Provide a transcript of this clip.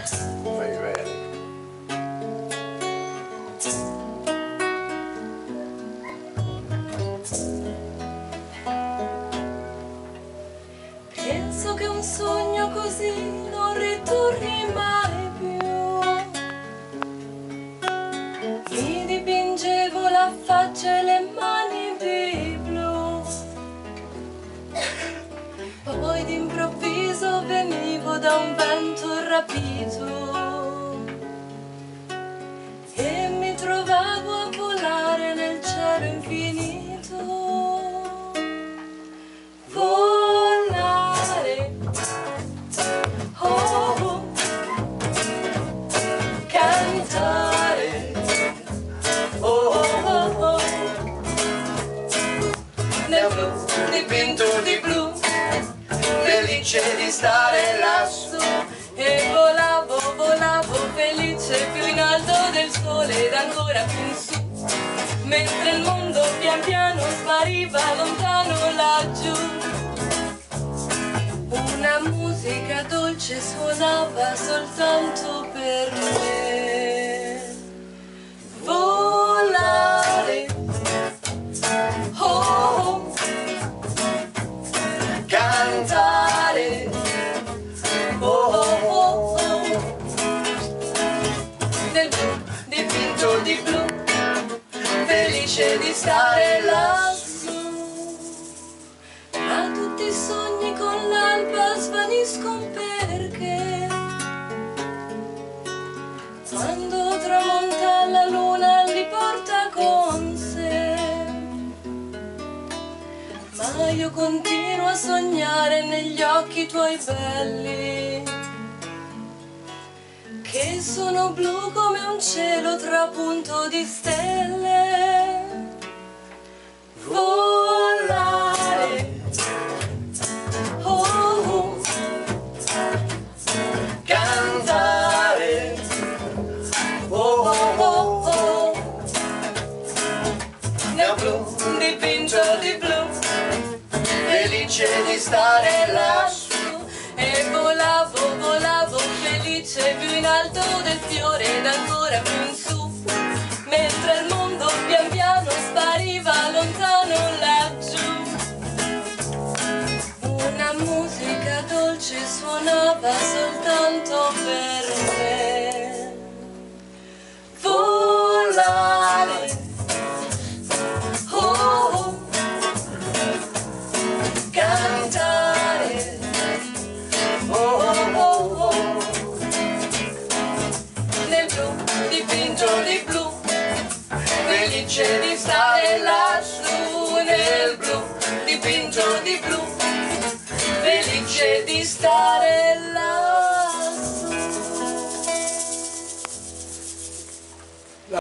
Fai bene. Penso che un sogno così non ritorni mai più. Mi dipingevo la faccia e le mani di blu. Poi d'improvviso venivo da un vento rapito e mi trovavo a volare nel cielo infinito. Volare, oh, cantare, oh, oh, oh. Nel blu, dipinto di blu, felice di stare lassù. E volavo, volavo felice più in alto del sole ed ancora più in su, mentre il mondo pian piano spariva lontano laggiù. Una musica dolce suonava soltanto per me. Volare, oh, Cantare, oh, oh, oh. Nel blu, dipinto di blu, felice di stare lassù. Ma tutti i sogni con l'alba svaniscono perché quando tramonta la luna li porta con sé. Ma io continuo a sognare negli occhi tuoi belli, che sono blu come un cielo trapunto di stelle. Volare, oh, cantare, oh, oh, oh, oh. nel blu, Dipinto di blu, felice di stare lassù. e volavo, volavo felice più in alto del fiore ed ancora più in su, mentre il mondo pian piano spariva lontano laggiù. Una musica dolce suonava soltanto per me. Volare, oh, cantare, Oh, oh, oh, oh. Nel blu, dipinto di blu, felice di stare lassù. Nel blu, dipinto di blu, felice di stare